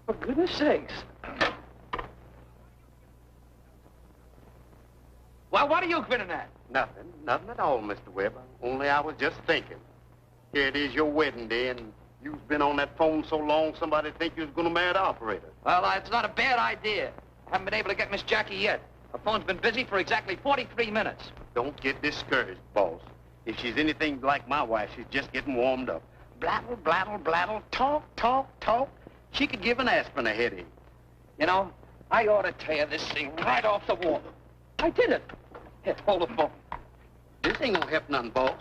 For goodness sakes. Well, what are you grinning at? Nothing at all, Mr. Webb. Only I was just thinking. Here it is your wedding day, and you've been on that phone so long, somebody think you was going to marry the operator. Well, it's not a bad idea. I haven't been able to get Miss Jackie yet. Her phone's been busy for exactly 43 minutes. Don't get discouraged, boss. If she's anything like my wife, she's just getting warmed up. Blattle, blattle, blattle, talk, talk, talk. She could give an aspirin a headache. You know, I ought to tear this thing right off the wall. I did it. Here, hold the phone. This ain't gonna help none, boss.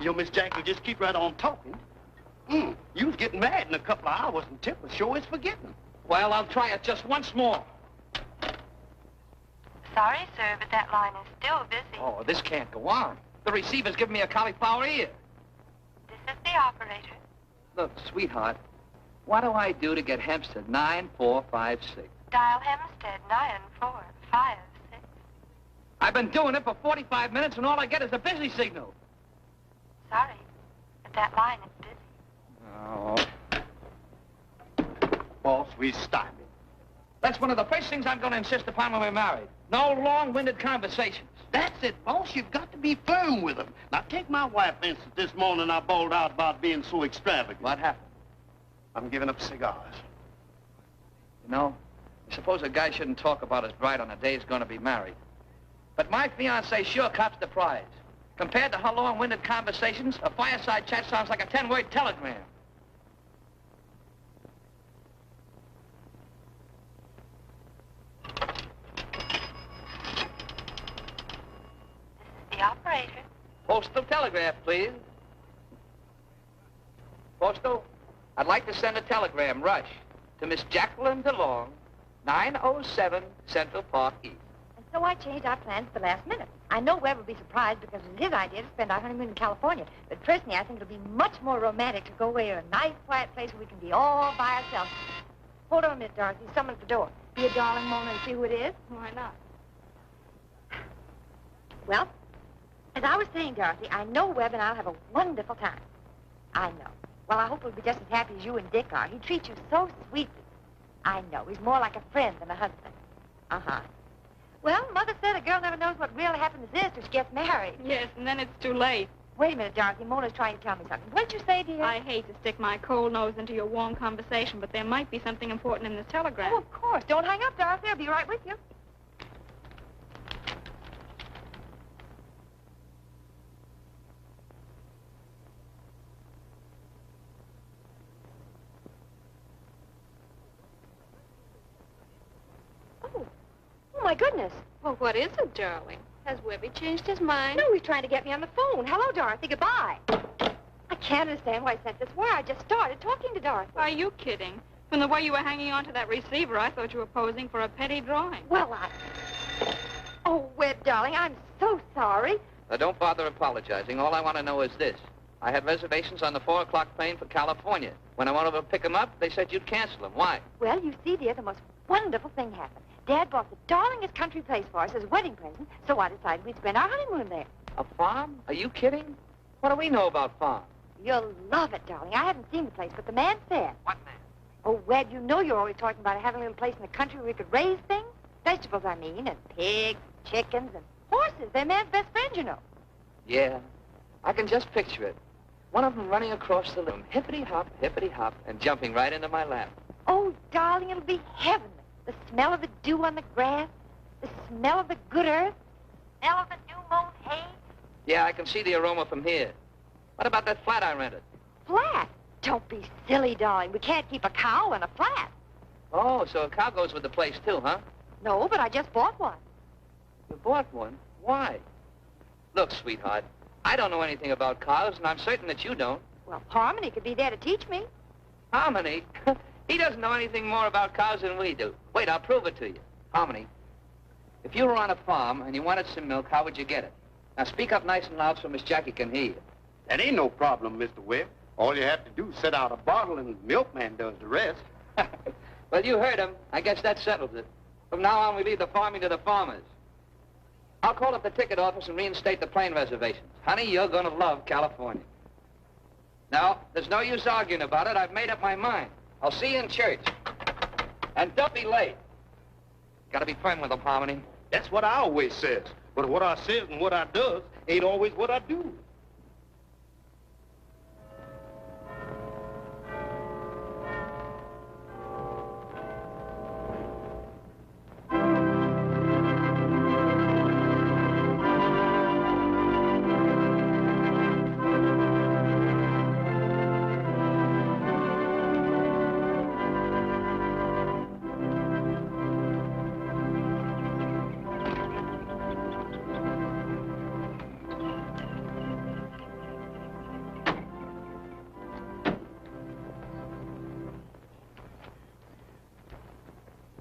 Your Miss Jackie just keep right on talking. You was getting mad in a couple of hours, and Tip was sure is forgetting. Well, I'll try it just once more. Sorry, sir, but that line is still busy. Oh, this can't go on. The receiver's giving me a cauliflower ear. This is the operator. Look, sweetheart, what do I do to get Hempstead 9456? Dial Hempstead 9456. I've been doing it for 45 minutes, and all I get is a busy signal. Sorry, but that line is busy. Oh. Boss, we stymied. That's one of the first things I'm going to insist upon when we're married. No long-winded conversations. That's it, boss. You've got to be firm with them. Now, take my wife, for instance. This morning I bawled out about being so extravagant. What happened? I'm giving up cigars. You know, I suppose a guy shouldn't talk about his bride on the day he's going to be married. But my fiancée sure cops the prize. Compared to her long-winded conversations, a fireside chat sounds like a 10-word telegram. The operator. Postal telegraph, please. Postal, I'd like to send a telegram, rush, to Miss Jacqueline DeLong, 907 Central Park East. And so I changed our plans at the last minute. I know Webb will be surprised because it was his idea to spend our honeymoon in California. But personally, I think it'll be much more romantic to go away to a nice, quiet place where we can be all by ourselves. Hold on a minute, Dorothy. There's someone at the door. Be a darling, Mona, and see who it is. Why not? Well, as I was saying, Dorothy, I know Webb and I'll have a wonderful time. I know. Well, I hope we'll be just as happy as you and Dick are. He treats you so sweetly. I know. He's more like a friend than a husband. Uh-huh. Well, Mother said a girl never knows what real happiness is till she gets married. Yes, and then it's too late. Wait a minute, Dorothy. Mona's trying to tell me something. What did you say, dear? I hate to stick my cold nose into your warm conversation, but there might be something important in this telegram. Oh, of course. Don't hang up, Dorothy. I'll be right with you. Oh, my goodness. Well, what is it, darling? Has Webby changed his mind? No, he's trying to get me on the phone. Hello, Dorothy. Goodbye. I can't understand why I sent this wire. I just started talking to Dorothy. Are you kidding? From the way you were hanging on to that receiver, I thought you were posing for a petty drawing. Well, Oh, Webb, darling, I'm so sorry. Now, don't bother apologizing. All I want to know is this. I had reservations on the 4 o'clock plane for California. When I went over to pick them up, they said you'd cancel them. Why? Well, you see, dear, the most wonderful thing happened. Dad bought the darlingest country place for us as a wedding present, so I decided we'd spend our honeymoon there. A farm? Are you kidding? What do we know about farms? You'll love it, darling. I haven't seen the place, but the man said. What man? Oh, Webb, you know you're always talking about having a little place in the country where we could raise things. Vegetables, I mean, and pigs, chickens, and horses. They're man's best friends, you know. Yeah, I can just picture it. One of them running across the room, hippity-hop, and jumping right into my lap. Oh, darling, it'll be heavenly. The smell of the dew on the grass, the smell of the good earth, smell of the new-mown hay. Yeah, I can see the aroma from here. What about that flat I rented? Flat? Don't be silly, darling. We can't keep a cow in a flat. Oh, so a cow goes with the place, too, huh? No, but I just bought one. You bought one? Why? Look, sweetheart, I don't know anything about cows, and I'm certain that you don't. Well, Harmony could be there to teach me. Harmony? He doesn't know anything more about cows than we do. Wait, I'll prove it to you. Harmony, if you were on a farm and you wanted some milk, how would you get it? Now, speak up nice and loud so Miss Jackie can hear you. That ain't no problem, Mr. Webb. All you have to do is set out a bottle and the milkman does the rest. Well, you heard him. I guess that settles it. From now on, we leave the farming to the farmers. I'll call up the ticket office and reinstate the plane reservations. Honey, you're gonna love California. Now, there's no use arguing about it. I've made up my mind. I'll see you in church. And don't be late. Gotta be firm with them, Harmony. That's what I always says. But what I says and what I does ain't always what I do.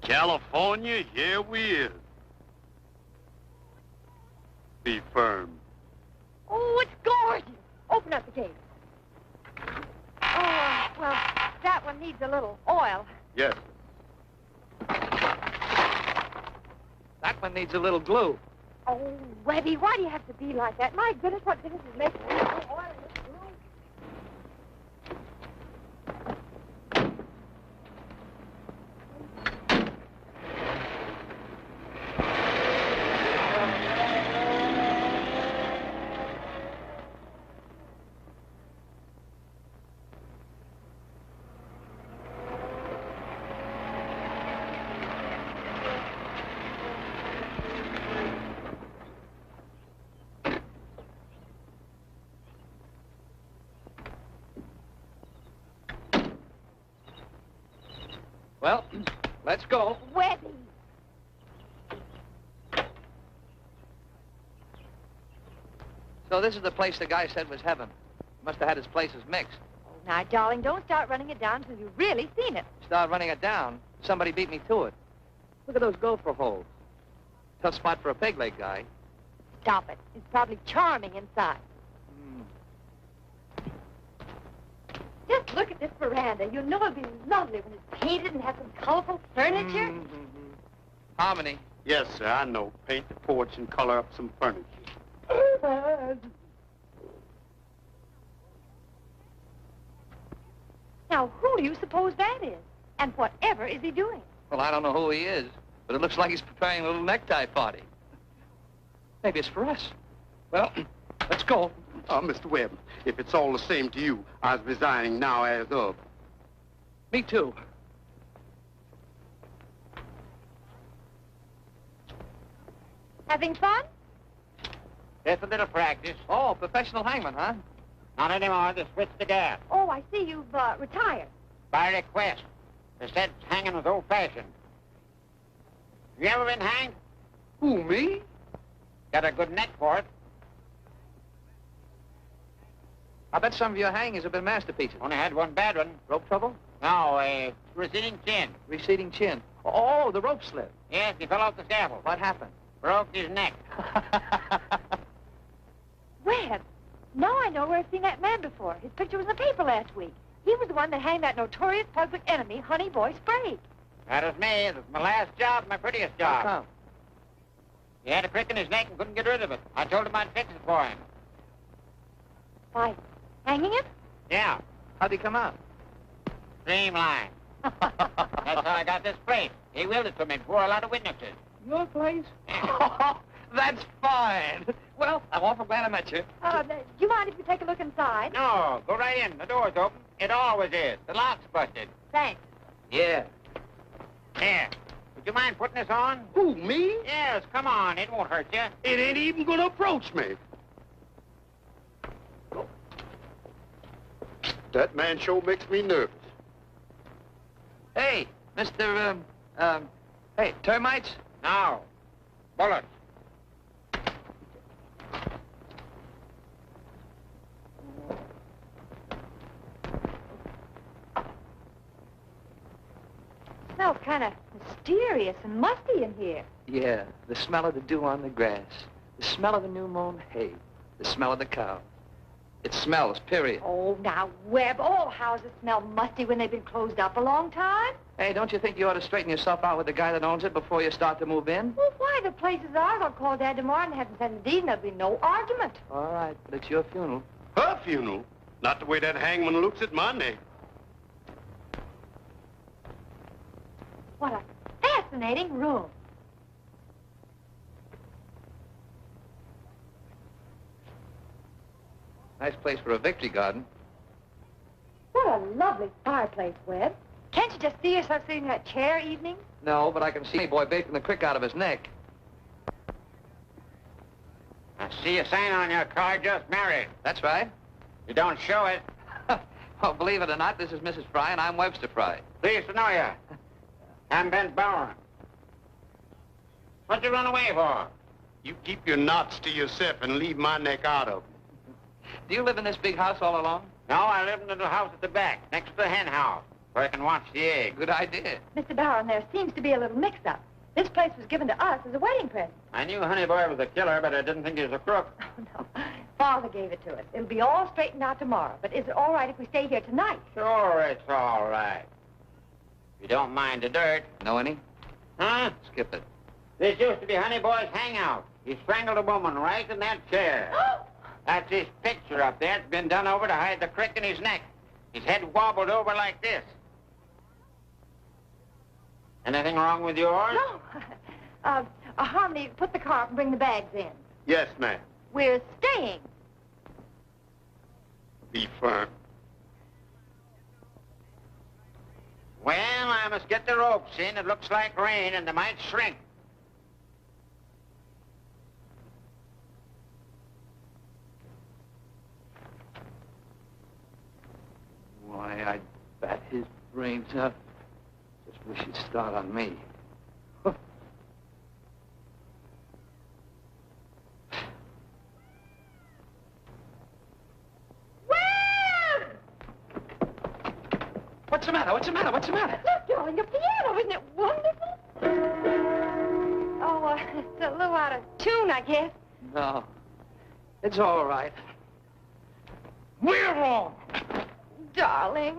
California, here we is. Be firm. Oh, it's gorgeous. Open up the gate. Oh, well, that one needs a little oil. Yes. That one needs a little glue. Oh, Webby, why do you have to be like that? My goodness, what difference is making oil in this glue? Well, let's go. Webby. So this is the place the guy said was heaven. Must have had his places mixed. Oh, now, darling, don't start running it down till you've really seen it. Start running it down. Somebody beat me to it. Look at those gopher holes. Tough spot for a peg leg guy. Stop it. It's probably charming inside. Just look at this veranda. You know it'll be lovely when it's painted and has some colorful furniture. Harmony. Yes, sir, I know. Paint the porch and color up some furniture. Now, who do you suppose that is? And whatever is he doing? Well, I don't know who he is, but it looks like he's preparing a little necktie party. Maybe it's for us. Well, let's go. Mr. Webb, if it's all the same to you, I was resigning now as of. Me too. Having fun? Just a little practice. Oh, professional hangman, huh? Not anymore. They switched the gas. Oh, I see you've retired. By request. They said hanging was old-fashioned. You ever been hanged? Who, me? Got a good neck for it. I bet some of your hangings have been masterpieces. Only had one bad one. Rope trouble? No, receding chin. Receding chin. Oh, the rope slip. Yes, he fell off the scaffold. What happened? Broke his neck. Webb, now I know where I've seen that man before. His picture was in the paper last week. He was the one that hanged that notorious public enemy, Honey Boy Sprague. That was me. It was my last job, my prettiest How job. come? He had a crick in his neck and couldn't get rid of it. I told him I'd fix it for him. By hanging him? Yeah, How'd he come out? streamline. That's how I got this place. He willed it to me before a lot of witnesses. Your place? That's fine. Well, I'm awful glad I met you. Do you mind if we take a look inside? No, go right in. The door's open. It always is. The lock's busted. Thanks. Yeah. Here. Would you mind putting this on? Who, me? Yes, come on. It won't hurt you. It ain't even gonna approach me. That man sure makes me nervous. Hey, Mr. Hey, termites? No. Bullets. Smells kind of mysterious and musty in here. Yeah, the smell of the dew on the grass, the smell of the new mown hay, the smell of the cow. It smells, period. Oh, now, Webb, all houses smell musty when they've been closed up a long time. Hey, don't you think you ought to straighten yourself out with the guy that owns it before you start to move in? Well, why? The place is ours. I'll call Dad tomorrow and have him send the deed, and there'll be no argument. All right, but it's your funeral. Her funeral? Not the way that hangman looks at my neck. What a fascinating room. Nice place for a victory garden. What a lovely fireplace, Webb. Can't you just see yourself sitting in that chair evening? No, but I can see boy baking the crick out of his neck. I see a sign on your car, just married. That's right. You don't show it. Well, believe it or not, this is Mrs. Fry, and I'm Webster Fry. Pleased to know you. I'm Ben Bowen. What'd you run away for? You keep your knots to yourself and leave my neck out of it. Do you live in this big house all alone? No, I live in the little house at the back, next to the hen house, where I can watch the eggs. Good idea. Mr. Bowen, there seems to be a little mix-up. This place was given to us as a wedding present. I knew Honey Boy was a killer, but I didn't think he was a crook. Oh, no. Father gave it to us. It'll be all straightened out tomorrow. But is it all right if we stay here tonight? Sure, it's all right. If you don't mind the dirt. Know any? Huh? Skip it. This used to be Honey Boy's hangout. He strangled a woman right in that chair. That's his picture up there. It's been done over to hide the crick in his neck. His head wobbled over like this. Anything wrong with yours? No. Harmony, put the car up and bring the bags in. Yes, ma'am. We're staying. Be firm. Well, I must get the ropes in. It looks like rain, and they might shrink. Why, I'd bat his brains out. Just wish he'd start on me. What's the matter? What's the matter? What's the matter? Look, darling, a piano. Isn't it wonderful? Oh, it's a little out of tune, I guess. No. It's all right. We're wrong. Darling.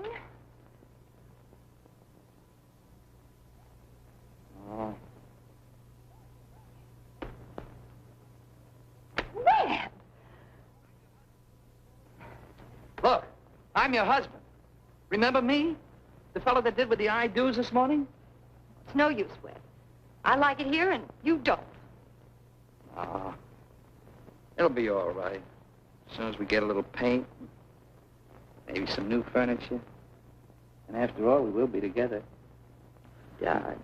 Oh. Webb! Look, I'm your husband. Remember me? The fellow that did with the I-do's this morning? It's no use, Webb. I like it here, and you don't. Ah. It'll be all right. As soon as we get a little paint, maybe some new furniture. And after all, we will be together. Darling.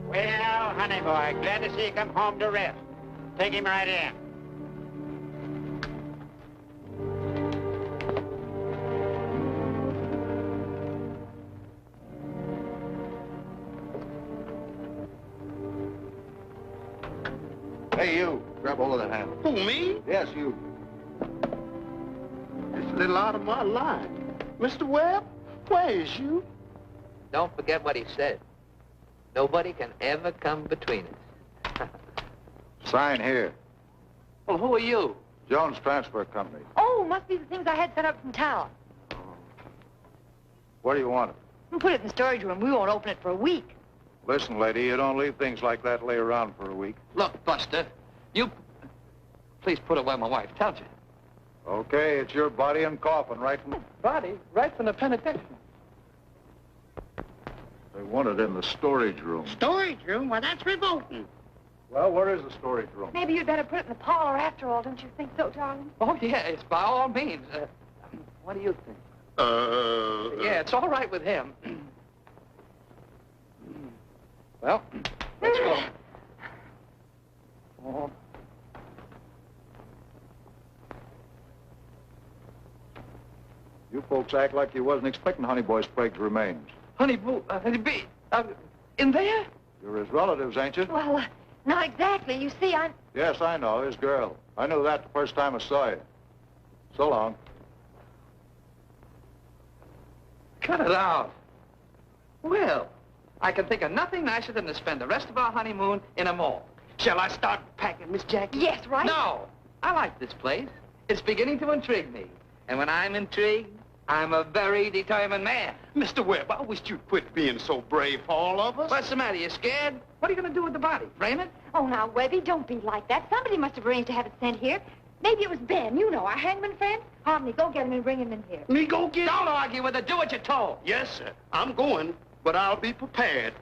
Well, Honey Boy, glad to see you come home to rest. Take him right in. Hey, you. Grab hold of that handle. Who, me? Yes, you. It's a little out of my line. Mr. Webb, where is you? Don't forget what he said. Nobody can ever come between us. Sign here. Well, who are you? Jones Transfer Company. Oh, must be the things I had sent up from town. Where do you want it? Put it in the storage room. We won't open it for a week. Listen, lady, you don't leave things like that lay around for a week. Look, Buster, you... Please put it where my wife tells you. Okay, it's your body and coffin right from... Body, right from the penitentiary. They want it in the storage room. Storage room? Well, that's revolting. Well, where is the storage room? Maybe you'd better put it in the parlor after all, don't you think so, darling? Oh, yes, by all means. What do you think? Yeah, it's all right with him. Well, let's go. Oh. You folks act like you wasn't expecting Honey Boy Sprague's remains. Honey Bee, in there? You're his relatives, ain't you? Well, not exactly. You see, I'm... Yes, I know, his girl. I knew that the first time I saw you. So long. Cut it out. Well, I can think of nothing nicer than to spend the rest of our honeymoon in a mall. Shall I start packing, Miss Jackie? Yes, right? No, I like this place. It's beginning to intrigue me. And when I'm intrigued, I'm a very determined man. Mr. Webb, I wish you'd quit being so brave for all of us. What's the matter? You scared? What are you going to do with the body? Frame it? Oh, now, Webby, don't be like that. Somebody must have arranged to have it sent here. Maybe it was Ben, you know, our hangman friend. Harmony, go get him and bring him in here. Me go get Don't argue with her. Do what you're told. Yes, sir. I'm going, but I'll be prepared.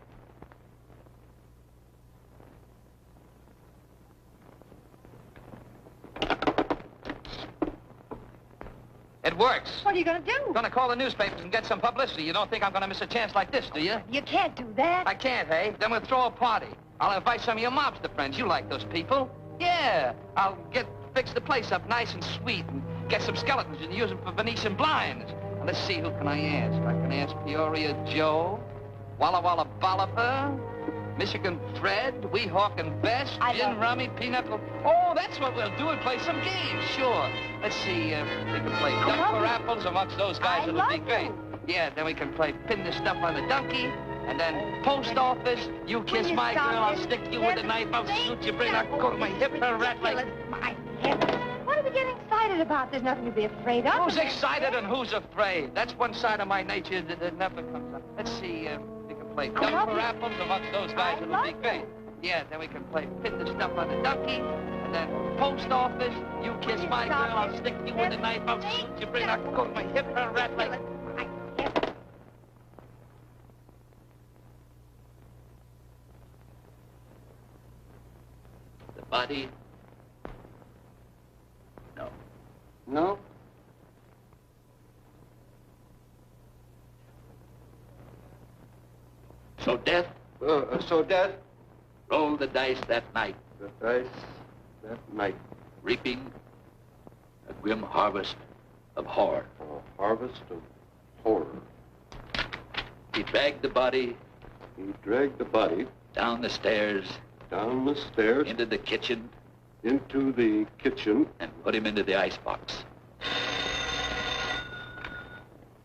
It works. What are you going to do? I'm going to call the newspapers and get some publicity. You don't think I'm going to miss a chance like this, do you? You can't do that. I can't, hey? Then we'll throw a party. I'll invite some of your mobster friends. You like those people. Yeah. I'll fix the place up nice and sweet and get some skeletons and use them for Venetian blinds. Now, let's see, who can I ask? I can ask Peoria Joe, Walla Walla Bolivar, Michigan Fred, Weehawk and Bess, Gin Rummy, Pinochle. Oh, that's what we'll do and play some games, sure. Let's see, we can play duck for apples amongst those guys. It'll be great. Yeah, then we can play pin the stuff on the donkey. And then post office, you kiss my girl, I'll stick you with a knife, I'll shoot you, bring I'll go to my hip, her rat like... My heavens. What are we getting excited about? There's nothing to be afraid of. Who's excited and who's afraid? That's one side of my nature that never comes up. Let's see, we can play duck for apples amongst those guys, it'll be great. Yeah, then we can play pin the stuff on the donkey. And then post office, you kiss my girl, I'll stick you with a knife, I'll shoot you, bring I'll go to my hip, her rat like... My heavens. The body? No. No? So death? So death? Roll the dice that night, The dice that night. reaping a grim harvest of horror. A harvest of horror. He dragged the body He dragged the body down the stairs, down the stairs into the kitchen, into the kitchen. and put him into the icebox.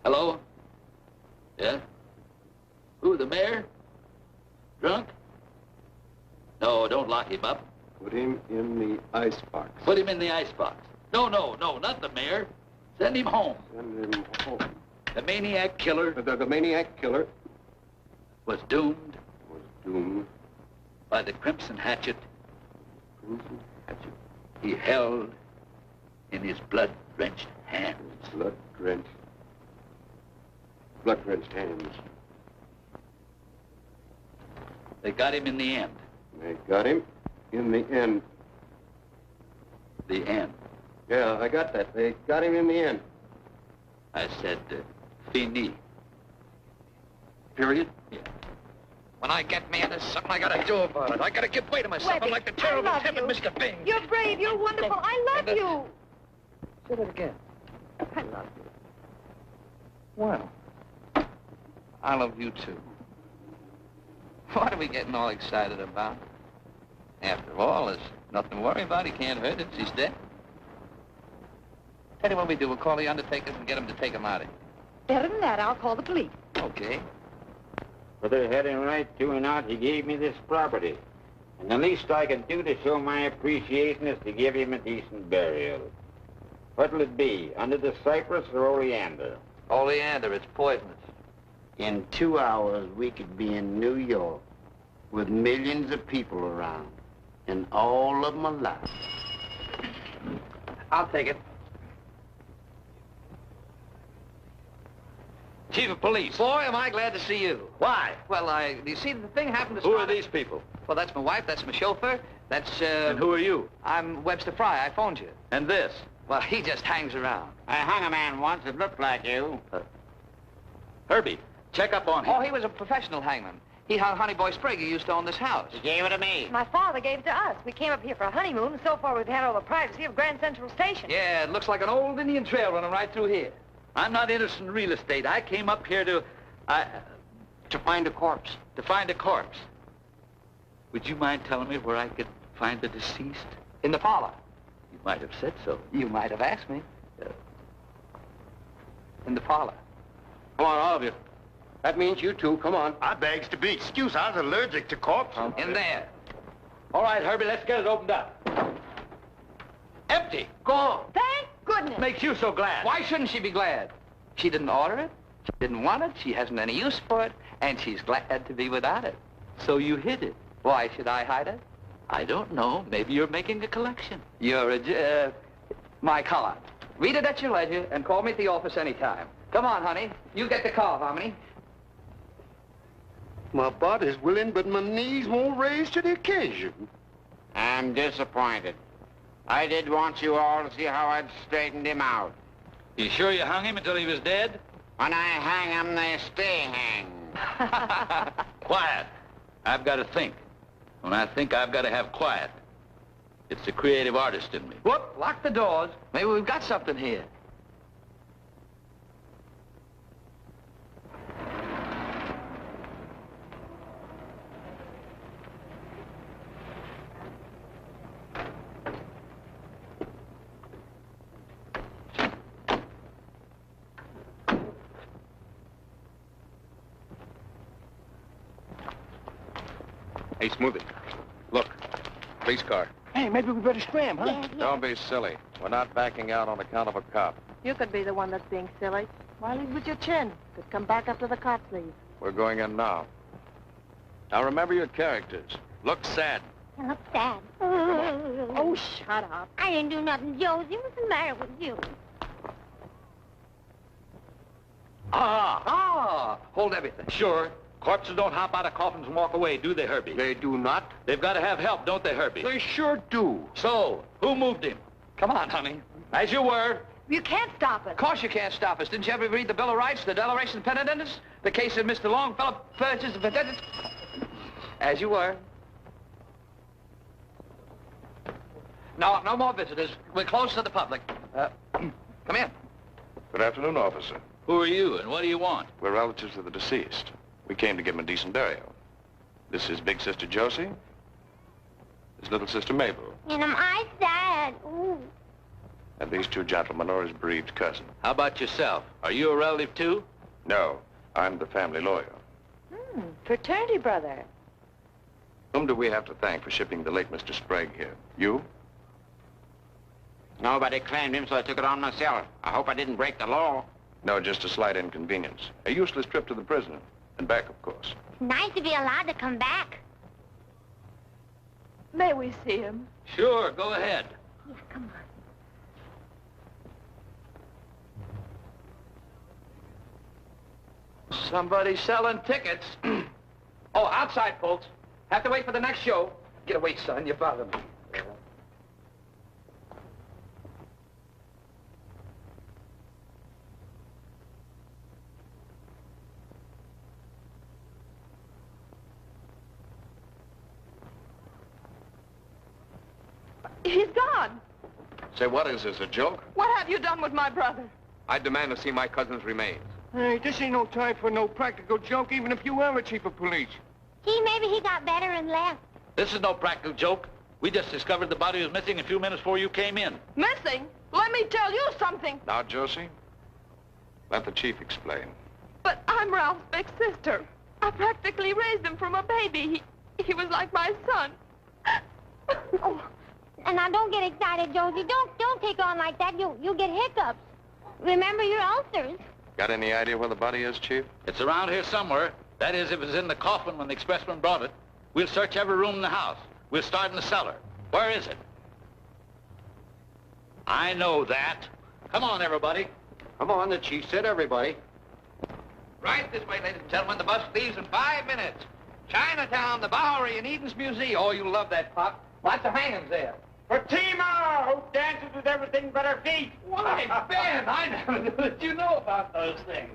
Hello? Yeah? Who, the mayor? Drunk? No, don't lock him up. Put him in the icebox. Put him in the icebox. No, not the mayor. Send him home. Send him home. The maniac killer The maniac killer was doomed was doomed. by the crimson hatchet Crimson hatchet. he held in his blood-drenched hands. Blood-drenched hands. They got him in the end. They got him in the end. The end. Yeah, I got that. They got him in the end. I said, fini. Period? Yeah. When I get mad, there's something I gotta do about it. I gotta give way to myself. Webby, I'm like the I terrible, love timid you. Mr. Bing. You're brave. You're wonderful. I love you. Say that again. I love you. Well, I love you, too. What are we getting all excited about? After all, there's nothing to worry about. He can't hurt us. He's dead. Tell you what we do. We'll call the undertakers and get them to take him out of here. Better than that, I'll call the police. Okay. Whether he had any right to or not, he gave me this property. And the least I can do to show my appreciation is to give him a decent burial. What'll it be, under the cypress or oleander? Oleander, it's poisonous. In 2 hours, we could be in New York with millions of people around, and all of them alive. I'll take it. Chief of Police. Boy, am I glad to see you. Why? Well, you see, the thing happened this Who are morning. these people? Well, that's my wife, that's my chauffeur, that's, And who are you? I'm Webster Fry. I phoned you. And this? Well, he just hangs around. I hung a man once that looked like you. Herbie, check up on him. Oh, he was a professional hangman. He hung Honey Boy Sprague. He used to own this house. He gave it to me. My father gave it to us. We came up here for a honeymoon, and so far we've had all the privacy of Grand Central Station. Yeah, it looks like an old Indian trail running right through here. I'm not interested in real estate. I came up here to find a corpse. to find a corpse. Would you mind telling me where I could find the deceased? In the parlor. You might have said so. You might have asked me. In the parlor. Come on, all of you. That means you two. Come on. I begs to be excused. I was allergic to corpses. In there. All right, Herbie, let's get it opened up. Empty. Gone. Thank goodness. Makes you so glad. Why shouldn't she be glad? She didn't order it. She didn't want it. She hasn't any use for it. And she's glad to be without it. So you hid it. Why should I hide it? I don't know. Maybe you're making a collection. You're my collar. Read it at your leisure and call me at the office anytime. Come on, honey. You get the car, Harmony. My body's willing, but my knees won't raise to the occasion. I'm disappointed. I did want you all to see how I'd straightened him out. You sure you hung him until he was dead? When I hang 'em, they stay hanged. Quiet. I've got to think. When I think, I've got to have quiet. It's the creative artist in me. Whoop, lock the doors. Maybe we've got something here. Hey, Smoothie. Look. Police car. Hey, maybe we better scram, huh? Yeah. Don't be silly. We're not backing out on account of a cop. You could be the one that's being silly. Why lead with your chin? Could come back after the cops leave. We're going in now. Now remember your characters. Look sad. I look sad. Oh, shut up. I didn't do nothing, Josie. What's the matter with you? Hold everything. Sure. Corpses don't hop out of coffins and walk away, do they, Herbie? They do not. They've got to have help, don't they, Herbie? They sure do. So, who moved him? Come on, honey. As you were. You can't stop us. Of course you can't stop us. Didn't you ever read the Bill of Rights, the Declaration of Independence? The case of Mr. Longfellow purchased the... As you were. No, no more visitors. We're closed to the public. Come in. Good afternoon, officer. Who are you, and what do you want? We're relatives of the deceased. We came to give him a decent burial. This is big sister Josie. This little sister Mabel. And am I sad? Ooh. And these two gentlemen are his bereaved cousin. How about yourself? Are you a relative, too? No, I'm the family lawyer. Fraternity brother. Whom do we have to thank for shipping the late Mr. Sprague here? You? Nobody claimed him, so I took it on myself. I hope I didn't break the law. No, just a slight inconvenience. A useless trip to the prison. And back, of course. It's nice to be allowed to come back. May we see him? Sure, go ahead. Yeah, come on. Somebody's selling tickets. Oh, outside, folks. Have to wait for the next show. Get away, son. You bother me. He's gone. Say, what is this, a joke? What have you done with my brother? I demand to see my cousin's remains. Hey, this ain't no time for no practical joke, even if you were a chief of police. Gee, maybe he got better and left. This is no practical joke. We just discovered the body was missing a few minutes before you came in. Missing? Let me tell you something. Now, Josie, let the chief explain. But I'm Ralph's big sister. I practically raised him from a baby. He was like my son. Oh, and now don't get excited, Josie. Don't take on like that. You'll get hiccups. Remember your ulcers. Got any idea where the body is, Chief? It's around here somewhere. That is, if it's in the coffin when the expressman brought it. We'll search every room in the house. We'll start in the cellar. Where is it? I know that. Come on, everybody. Come on, the chief said everybody. Right this way, ladies and gentlemen. The bus leaves in 5 minutes. Chinatown, the Bowery, and Eden's Museum. Oh, you love that, Pop. Lots of hangings there. Fatima, who dances with everything but her feet. Why, Ben, I never knew that you know about those things.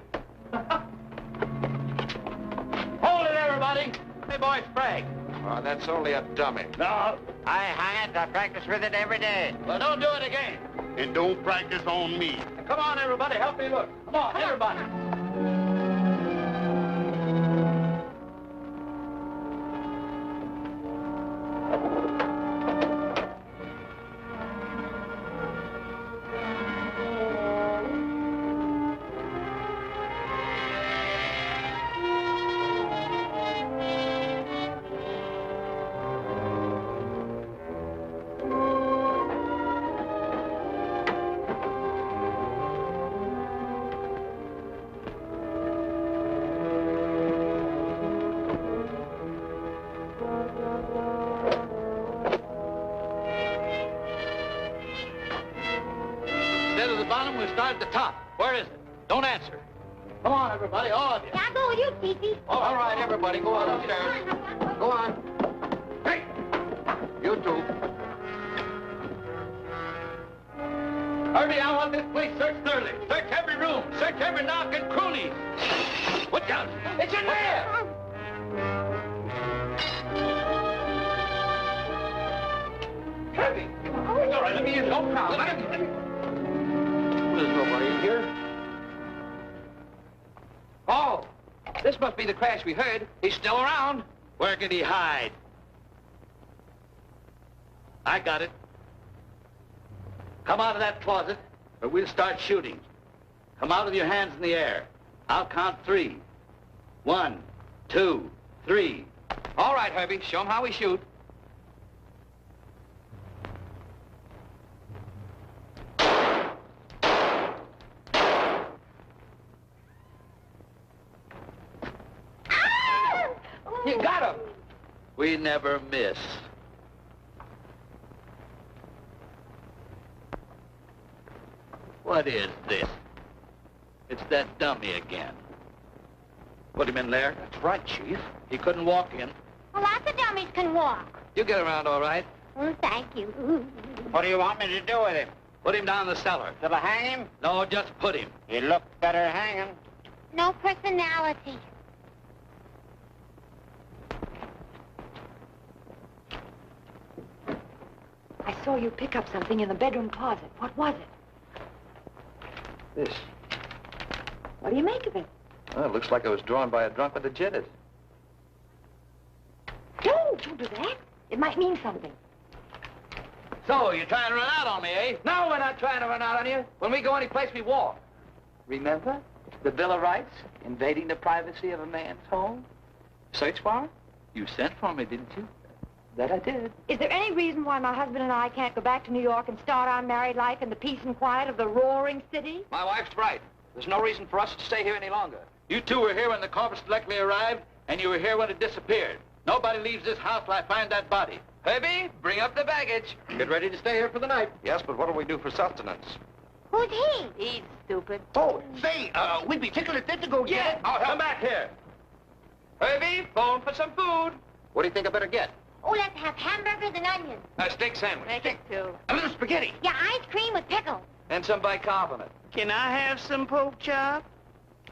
Hold it, everybody. Hey, boy, Sprague. Oh, that's only a dummy. No. I hang it. I practice with it every day. Well, don't do it again. And don't practice on me. Come on, everybody. Help me look. Come on, everybody. bottom, we'll start at the top. Where is it? Don't answer. Come on, everybody, all of you. Yeah, I'll go with you, Chiefy. All right, everybody, go on upstairs. Go on. Hey! You two. Herbie, I want this place searched thoroughly. Search every room. Search every knock and cranny. Put down. It's in there! Herbie! All right, let me in. No problem. There's nobody in here. Oh, this must be the crash we heard. He's still around. Where can he hide? I got it. Come out of that closet, or we'll start shooting. Come out with your hands in the air. I'll count 3. 1, 2, 3. All right, Herbie, show him how we shoot. You got him. We never miss. What is this? It's that dummy again. Put him in there. That's right, Chief. He couldn't walk in. Well, lots of dummies can walk. You get around all right. Oh, thank you. What do you want me to do with him? Put him down the cellar. Shall I hang him? No, just put him. He looked better hanging. No personality. I saw you pick up something in the bedroom closet. What was it? This. What do you make of it? Well, it looks like it was drawn by a drunk with the jitters. Don't do that. It might mean something. So, you're trying to run out on me, eh? No, we're not trying to run out on you. When we go any place, we walk. Remember? The Bill of Rights? Invading the privacy of a man's home? Search warrant? You sent for me, didn't you? That I did. Is there any reason why my husband and I can't go back to New York and start our married life in the peace and quiet of the roaring city? My wife's right. There's no reason for us to stay here any longer. You two were here when the corpus directly arrived, and you were here when it disappeared. Nobody leaves this house till I find that body. Herbie, bring up the baggage. Get ready to stay here for the night. Yes, but what do we do for sustenance? Who's he? He's stupid. Oh, say, we'd be tickled to go get it. I'll come back here. Herbie, phone for some food. What do you think I better get? Oh, let's have hamburgers and onions. A steak sandwich. Make it 2. A little spaghetti. Yeah, ice cream with pickles. And some bicarbonate. Can I have some pork chop?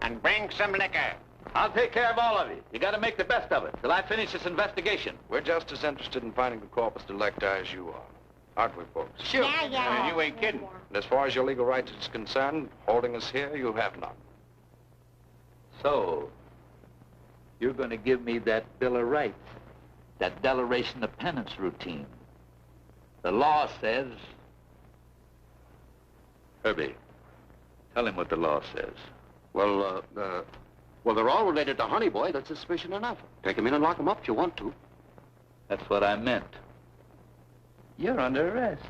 And bring some liquor. I'll take care of all of you. You got to make the best of it till I finish this investigation. We're just as interested in finding the corpus delicti as you are. Aren't we, folks? Sure. Yeah. You ain't kidding. And as far as your legal rights is concerned, holding us here, you have none. So, you're going to give me that Bill of Rights, that declaration of penance routine. The law says... Herbie, tell him what the law says. Well, they're all related to Honey Boy. That's suspicion enough. Take him in and lock him up if you want to. That's what I meant. You're under arrest.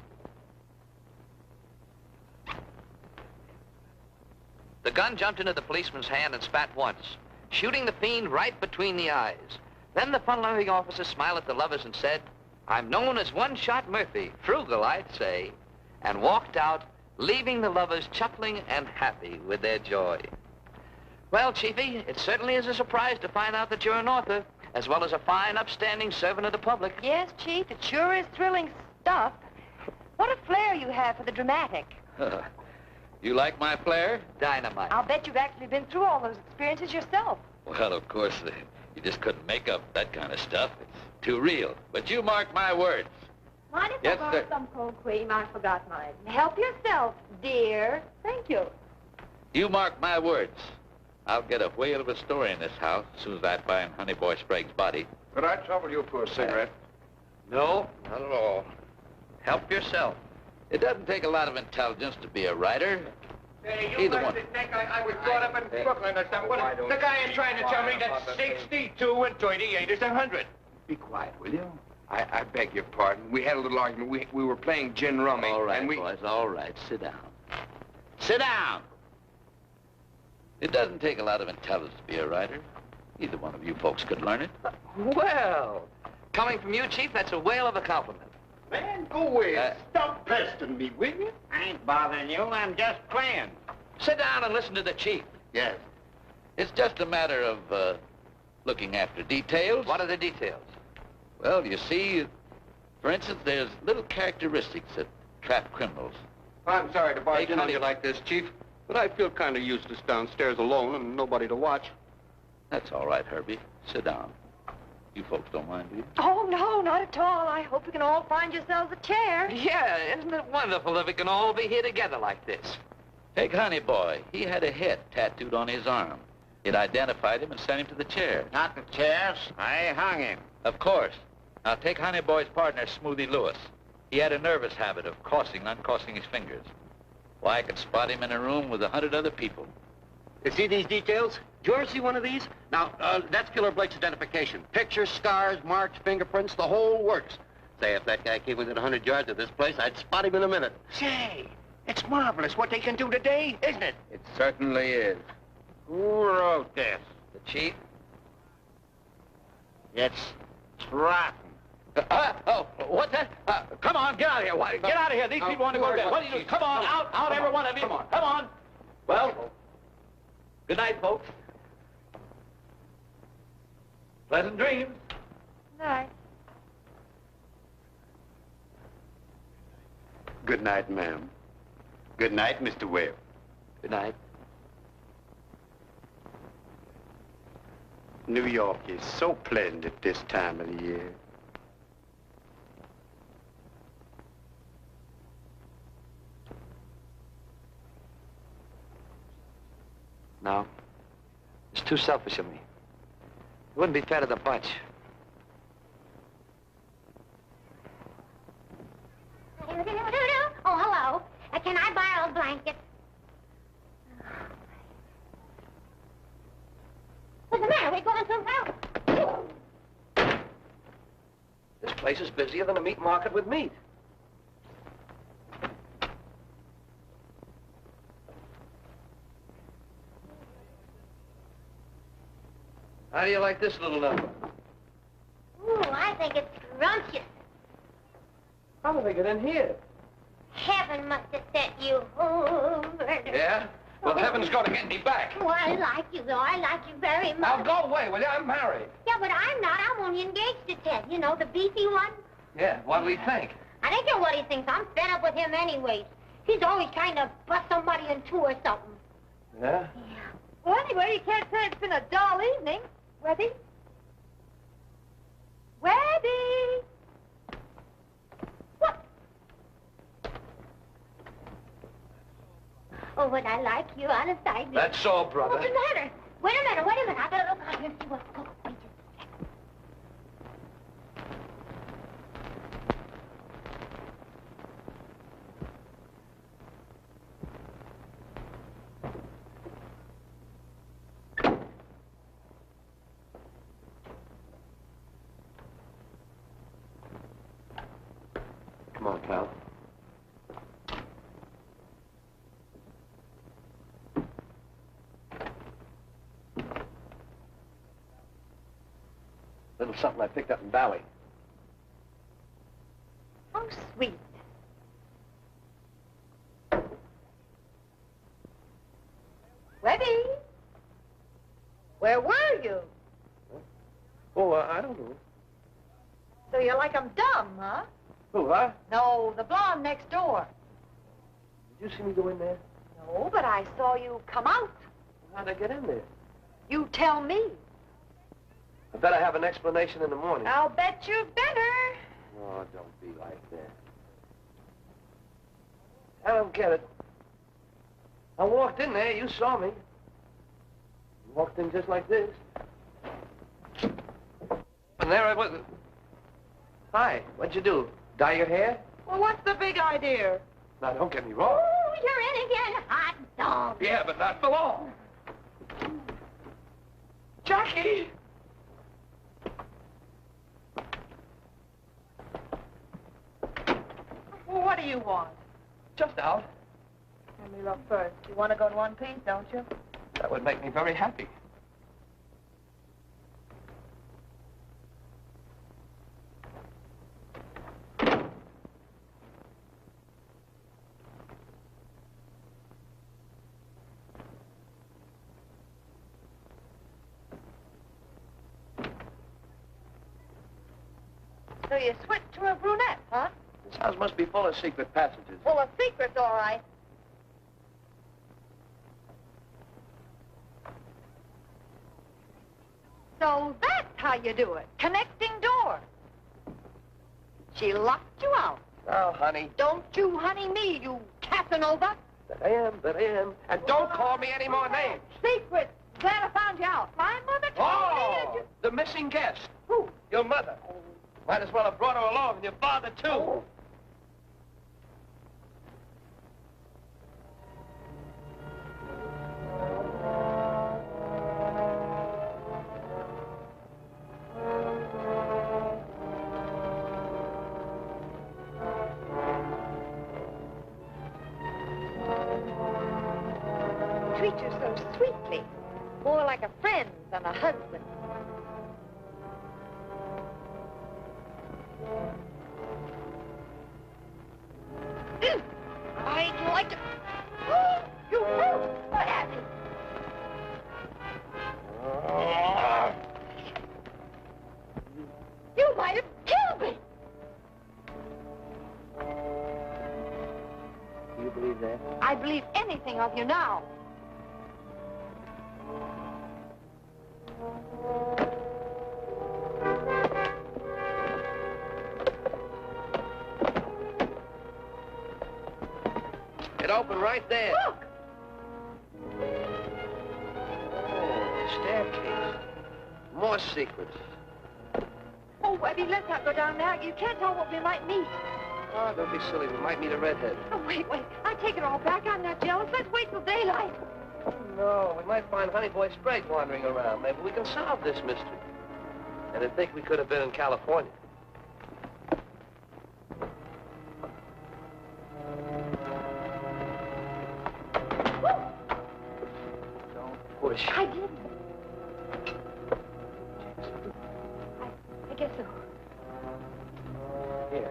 The gun jumped into the policeman's hand and spat once, shooting the fiend right between the eyes. Then the fun-loving officer smiled at the lovers and said, "I'm known as One-Shot Murphy, frugal, I'd say," and walked out, leaving the lovers chuckling and happy with their joy. Well, Chiefy, it certainly is a surprise to find out that you're an author, as well as a fine, upstanding servant of the public. Yes, Chief, it sure is thrilling stuff. What a flair you have for the dramatic. You like my flair? Dynamite. I'll bet you've actually been through all those experiences yourself. Well, of course, you just couldn't make up that kind of stuff. It's too real. But you mark my words. Mind if Yes, I borrow sir. some cold cream? I forgot mine. Help yourself, dear. Thank you. You mark my words. I'll get a whale of a story in this house as soon as I find Honey Boy Sprague's body. Could I trouble you for a cigarette? No, not at all. Help yourself. It doesn't take a lot of intelligence to be a writer. Hey, you Either must one. think I was brought up in Brooklyn or something. What, the guy is trying to tell me that 62 and 28 is 100. Be quiet, will you? I beg your pardon. We had a little argument. We were playing gin rummy. All right, and we... boys, all right. Sit down. Sit down! It doesn't take a lot of intelligence to be a writer. Either one of you folks could learn it. Well, coming from you, Chief, that's a whale of a compliment. Man, go away. Stop pestering me, will you? I ain't bothering you. I'm just playing. Sit down and listen to the chief. Yes. It's just a matter of looking after details. What are the details? Well, you see, for instance, there's little characteristics that trap criminals. I'm sorry to barge Hey, in on Connie. you like this, Chief, but I feel kind of useless downstairs alone and nobody to watch. That's all right, Herbie. Sit down. You folks don't mind, do you? Oh, no, not at all. I hope you can all find yourselves a chair. Yeah, isn't it wonderful if we can all be here together like this? Take Honey Boy. He had a head tattooed on his arm. It identified him and sent him to the chair. Not the chairs. I hung him. Of course. Now take Honey Boy's partner, Smoothie Lewis. He had a nervous habit of crossing and uncrossing his fingers. Why, I could spot him in a room with 100 other people. You see these details? Did you ever see one of these? Now, that's Killer Blake's identification. Pictures, scars, marks, fingerprints, the whole works. Say, if that guy came within 100 yards of this place, I'd spot him in a minute. Say, it's marvelous what they can do today, isn't it? It certainly is. Who wrote this? The chief? It's rotten. What's that? Come on, get out of here. Get out of here. These people want to go to bed. What do you do? Come on, out, every one of you. Come on. Well, good night, folks. Pleasant dreams. Night. Good night, ma'am. Good night, Mr. Webb. Good night. New York is so pleasant at this time of the year. No. It's too selfish of me. It wouldn't be fair to the bunch. Oh, hello. Can I borrow a blanket? What's the matter? We're going somewhere. This place is busier than a meat market with meat. How do you like this little number? Ooh, I think it's scrumptious. How did they get in here? Heaven must have sent you over. Yeah? Well, heaven's going to get me back. Well, I like you, though. I like you very much. Now, go away, will you? I'm married. Yeah, but I'm not. I'm only engaged to Ted. You know, the beefy one. Yeah, what'll he think? I don't care what he thinks. I'm fed up with him anyways. He's always trying to bust somebody in two or something. Yeah? Well, anyway, you can't say it's been a dull evening, Webby. Webby! What? Oh, but I like you, honest, I do. That's all, brother. What's the matter? Wait a minute. I better look out here and see what's going on. Wait just a second. Come on, pal. Little something I picked up in Valley. How sweet. Webby! Where were you? Oh, I don't know. So you're like I'm dumb, huh? Who, huh? No, the blonde next door. Did you see me go in there? No, but I saw you come out. How'd I get in there? You tell me. I bet I have an explanation in the morning. I'll bet you better. Oh, don't be like that. I don't get it. I walked in there, you saw me. You walked in just like this. And there I was. Hi, what'd you do? Dye your hair? Well, what's the big idea? Now, don't get me wrong. Oh, you're in again, hot dog. Yeah, but not for long. Jackie! Well, what do you want? Just out. Let me look first. You want to go in one piece, don't you? That would make me very happy. So you switched to a brunette, huh? This house must be full of secret passages. Full of secrets, all right. So that's how you do it. Connecting doors. She locked you out. Oh, honey. Don't you honey me, you Casanova. That I am, that I am. And don't call me any more names. Secret. Glad I found you out. My mother told me. The missing guest. Who? Your mother. Might as well have brought her along, and your father, too. Oh. Treat you so sweetly. More like a friend than a husband. I'd like to... Oh, you hurt! What happened? You might have killed me! You believe that? I believe anything of you now. It opened right there. Look! Oh, staircase. More secrets. Oh, Webby, let's not go down there. You can't tell what we might meet. Oh, don't be silly. We might meet a redhead. Oh, wait. I take it all back. I'm not jealous. Let's wait till daylight. No, we might find Honey Boy Sprague wandering around. Maybe we can solve this mystery. And I think we could have been in California. Don't push. I didn't. I guess so. Here.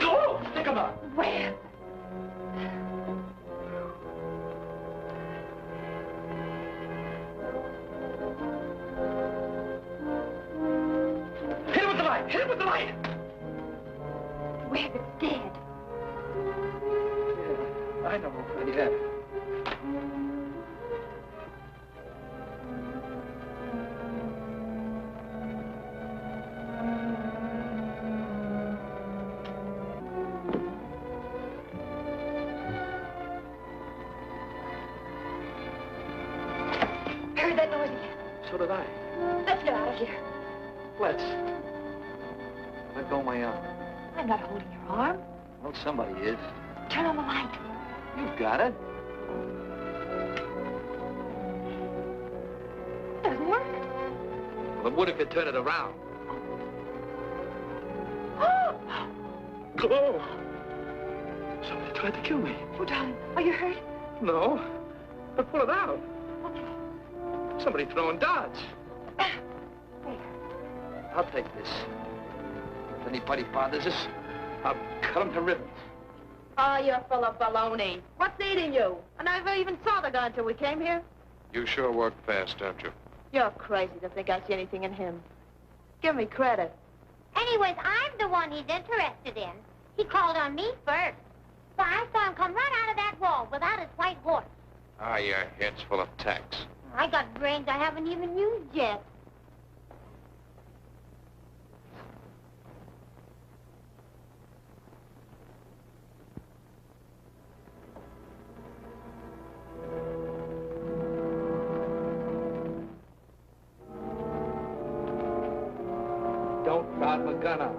Oh, stick 'em up. Where? Hit him with the light. Hit him with the light. Webb is dead. Yeah, I know. Yeah. Heard that noise again. So did I. Let's get out of here. Let's. Let go of my arm. I'm not holding your arm. Well, somebody is. Turn on the light. You've got it. Doesn't work. Well, it would if you turned it around. Oh! Somebody tried to kill me. Oh, darling, are you hurt? No. But pull it out. Okay. Somebody throwing darts. There. I'll take this. If anybody bothers us, I'll cut them to ribbons. Oh, you're full of baloney. What's eating you? I never even saw the guy until we came here. You sure work fast, don't you? You're crazy to think I see anything in him. Give me credit. Anyways, I'm the one he's interested in. He called on me first. So I saw him come right out of that wall without his white horse. Ah, your head's full of tacks. I got brains I haven't even used yet. Don't start my gun out.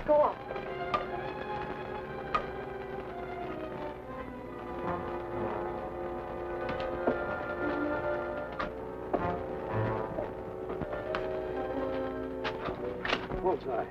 Go on. Bullseye.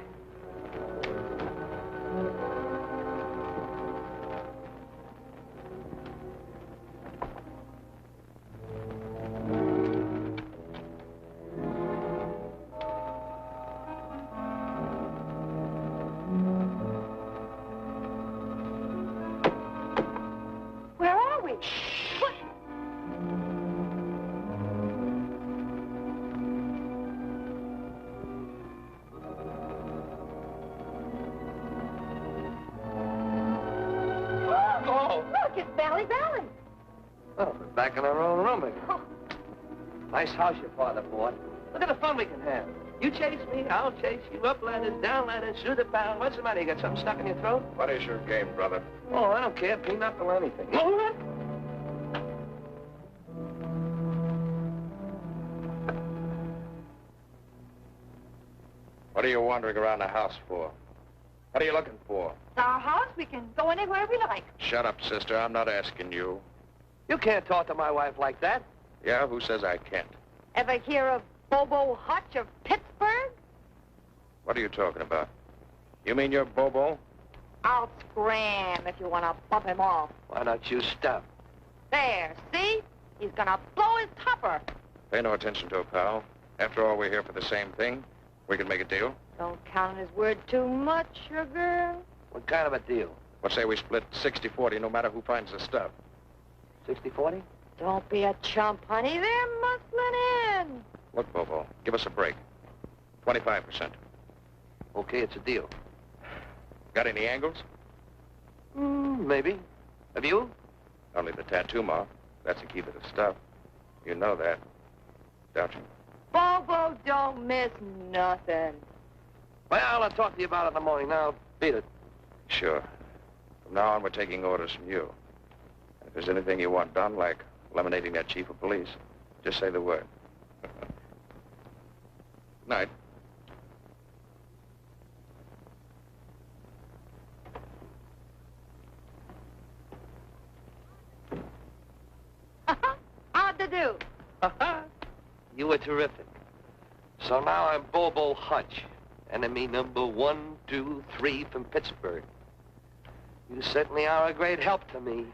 back in our own room again. Nice house your father bought. Look at the fun we can have. You chase me, I'll chase you. Up ladders, down ladders, through the pound. What's the matter? You got something stuck in your throat? What is your game, brother? Oh, I don't care. Pinochle or anything. What? What are you wandering around the house for? What are you looking for? It's our house. We can go anywhere we like. Shut up, sister. I'm not asking you. You can't talk to my wife like that. Yeah, who says I can't? Ever hear of Bobo Hutch of Pittsburgh? What are you talking about? You mean you're Bobo? I'll scram if you want to bump him off. Why don't you stop? There, see? He's gonna blow his topper. Pay no attention to it, pal. After all, we're here for the same thing. We can make a deal. Don't count on his word too much, sugar. What kind of a deal? What say we split 60-40 no matter who finds the stuff? 60-40? Don't be a chump, honey. They're muscling in. Look, Bobo, give us a break. 25%. Okay, it's a deal. Got any angles? Maybe. Have you? Only the tattoo mark. That's the key to the stuff. You know that, don't you? Bobo don't miss nothing. Well, I'll talk to you about it in the morning. Now, beat it. Sure. From now on, we're taking orders from you. And if there's anything you want done, like eliminating that chief of police, just say the word. Good night. How'd to do? You were terrific. So now I'm Bobo Hutch, enemy number 1, 2, 3 from Pittsburgh. You certainly are a great help to me.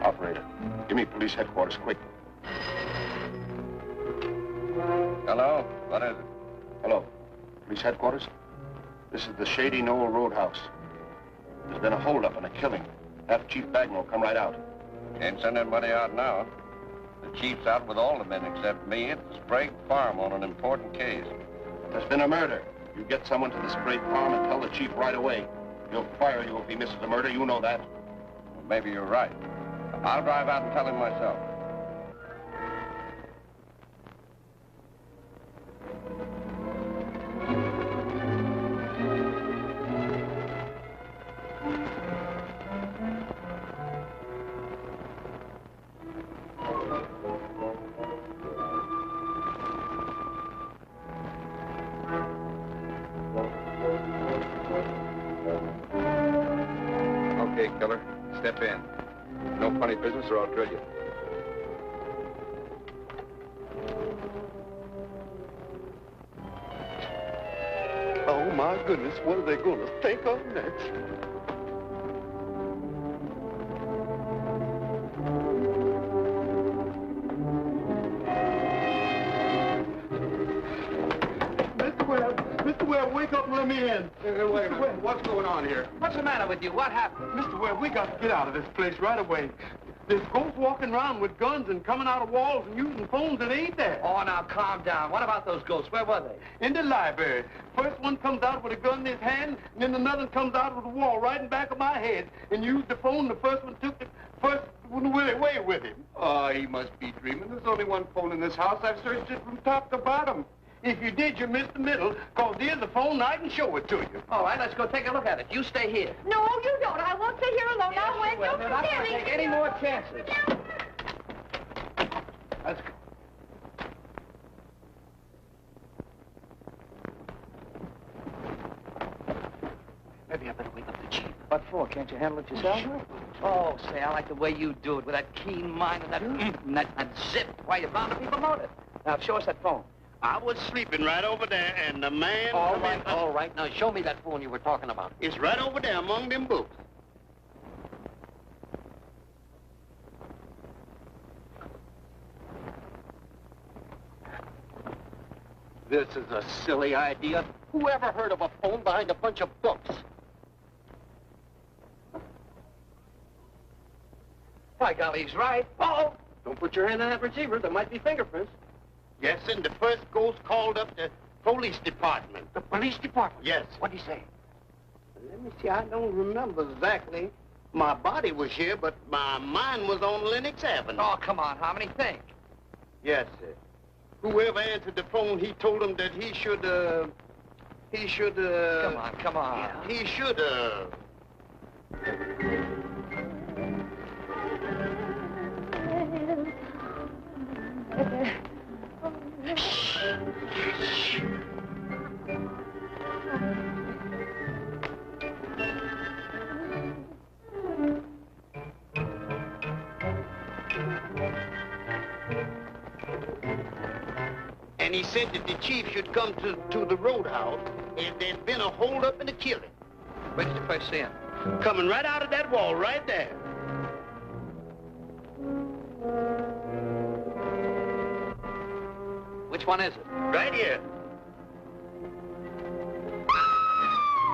Operator, give me police headquarters, quick. Hello? What is it? Hello. Police headquarters? This is the Shady Knoll Roadhouse. There's been a holdup and a killing. Have Chief Bagnall come right out. Can't send anybody out now. The chief's out with all the men except me at the Sprague Farm on an important case. There's been a murder. You get someone to the Sprague Farm and tell the chief right away. He'll fire you if he misses the murder. You know that. Well, maybe you're right. I'll drive out and tell him myself. Okay, killer. Step in. No funny business or I'll drill you. Oh, my goodness, what are they going to think of next? Mr. Webb, wake up and let me in. Wait a minute. What's going on here? What's the matter with you? What happened? Mr. Webb, we got to get out of this place right away. There's ghosts walking around with guns and coming out of walls and using phones that ain't there. Oh, now calm down. What about those ghosts? Where were they? In the library. First one comes out with a gun in his hand, and then another comes out with a wall right in back of my head and used the phone. The first one took the first one away with him. Oh, he must be dreaming. There's only one phone in this house. I've searched it from top to bottom. If you did, you missed the middle, because here's the phone and I can show it to you. All right, let's go take a look at it. You stay here. No, you don't. I won't stay here alone. Yes, I'll wait. you will. Don't We're not going to forget take any more chances. Let's go. Maybe I better wake up the chief. What for? Can't you handle it yourself? Oh, say, I like the way you do it with that keen mind and that, and that zip. Why, you're bound to be promoted. Now, show us that phone. I was sleeping right over there, and the man... All right. Now, show me that phone you were talking about. It's right over there among them books. This is a silly idea. Who ever heard of a phone behind a bunch of books? By golly, he's right. Uh-oh! Don't put your hand on that receiver. There might be fingerprints. Yes, and the first ghost called up the police department. The police department? Yes. What'd he say? Let me see, I don't remember exactly. My body was here, but my mind was on Lenox Avenue. Oh, come on, Harmony, think. Yes, sir. Whoever answered the phone, he told him that he should, Come on. Yeah, he should, And he said that the chief should come to the roadhouse if there'd been a holdup and a killing. Where did you first see him? Coming right out of that wall right there. Which one is it? Right here.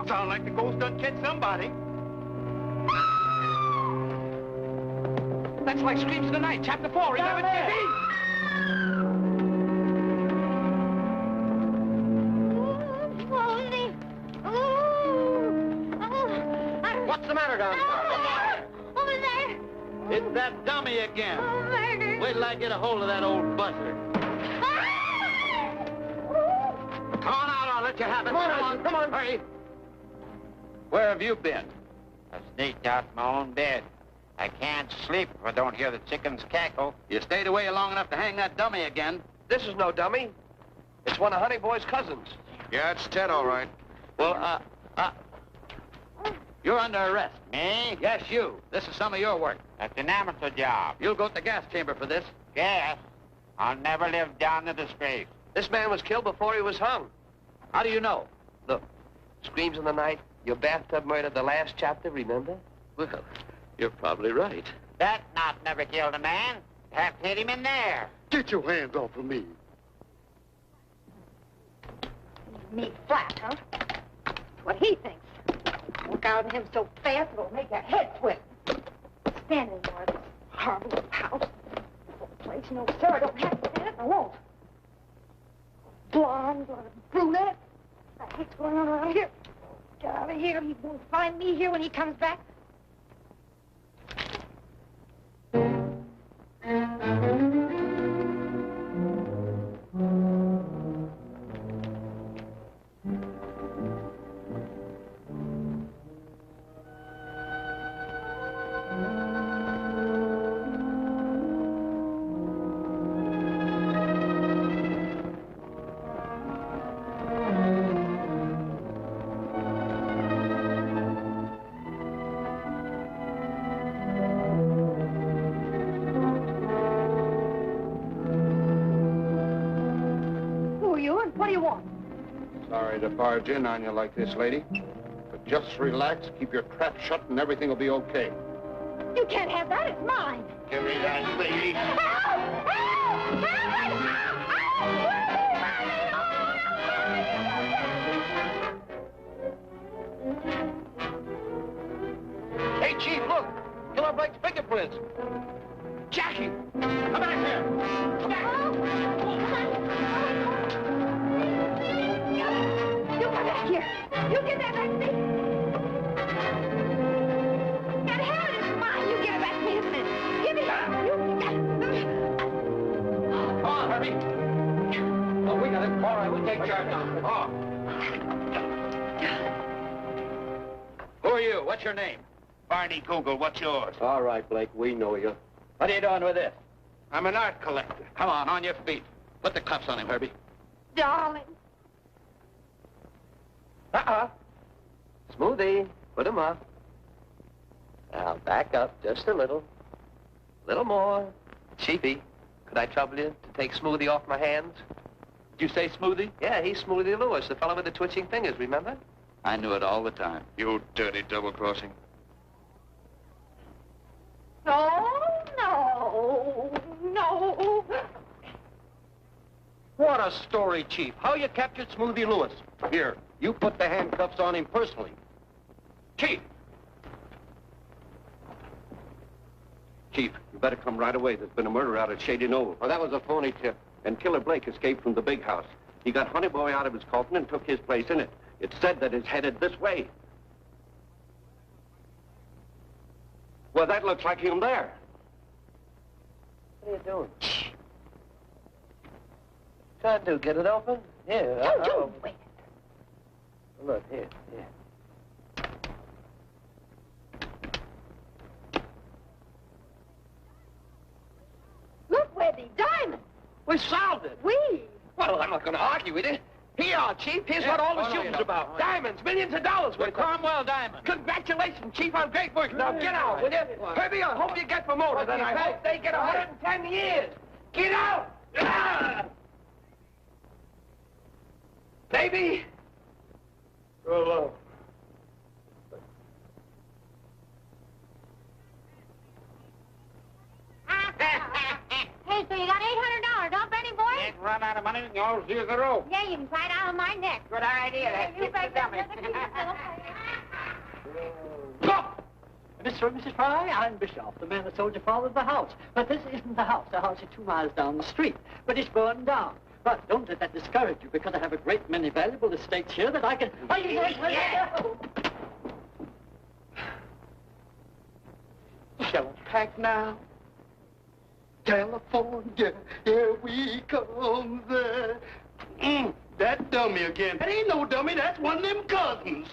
Sound like the ghost done catch somebody. That's like Screams in the Night, Chapter 4. Remember, Jimmy? What's the matter, darling? Over there. It's that dummy again. Murder. Wait till I get a hold of that old buster. Come on out, I'll let you have it. Come on, hurry. Where have you been? I sneaked out my own bed. I can't sleep if I don't hear the chickens cackle. You stayed away long enough to hang that dummy again. This is no dummy. It's one of Honey Boy's cousins. Yeah, it's Ted, all right. Well, you're under arrest. Me? Yes, you. This is some of your work. That's an amateur job. You'll go to the gas chamber for this. Yes. I'll never live down the disgrace. This man was killed before he was hung. How do you know? Look, Screams in the Night, your bathtub murder, the last chapter, remember? Well, you're probably right. That knot never killed a man. Perhaps hit him in there. Get your hands off of me. Me flat, huh? That's what he thinks. Look out at him so fast it'll make your head swim. Stand anymore in this horrible little house. This place, no, sir, I don't have to stand it, I won't. Blonde, brunette. I hate what's going on around here. Get out of here. He won't find me here when he comes back. What do you want? Sorry to barge in on you like this, lady. But just relax, keep your trap shut, and everything will be okay. You can't have that. It's mine. Give me that, lady. Hey, Chief, look. Killer Blake's fingerprints. Jackie! Come back here! Come back! You come back here. You get that back to me. Can't have it. It's mine. You give it back to me, isn't it? Give it. Come on, Herbie. Oh, we got it. All right, we'll What's your name? Barney Google, what's yours? All right, Blake, we know you. What are you doing with this? I'm an art collector. Come on your feet. Put the cuffs on him, Herbie. Darling. Smoothie, put him up. Now, back up just a little. Little more. Chiefy, could I trouble you to take Smoothie off my hands? Did you say Smoothie? Yeah, he's Smoothie Lewis, the fellow with the twitching fingers, remember? I knew it all the time. You dirty double-crossing. No. What a story, Chief. How you captured Smoothie Lewis. Here, you put the handcuffs on him personally. Chief! Chief, you better come right away. There's been a murder out at Shady Knoll. Oh, that was a phony tip. And Killer Blake escaped from the big house. He got Honey Boy out of his coffin and took his place in it. It's said that it's headed this way. Well, that looks like him there. What are you doing? Trying to do, get it open? Here. Wait. Look, here. Look, Webby, diamond. We solved it. Well, I'm not going to argue with you. Here, Chief. Here's what all the shooting's about. Diamonds, millions of dollars worth. Cromwell diamond. Congratulations, Chief, on great work. Now get out, will you? Herbie, I hope you get promoted, and I hope they get 110 years. Get out! Baby! Hello. Hey, so you got $800, huh, Benny boy? Ain't run out of money, y'all see the rope. Yeah, you can tie it out of my neck. Good idea. You bet you're the cutest little Mr. and Mrs. Fry, I'm Bischoff, the man that told your father the house. But this isn't the house. The house is 2 miles down the street. But it's burned down. But don't let that discourage you, because I have a great many valuable estates here that I can... Shall I pack now? California, here we come there. That dummy again. That ain't no dummy, that's one of them cousins.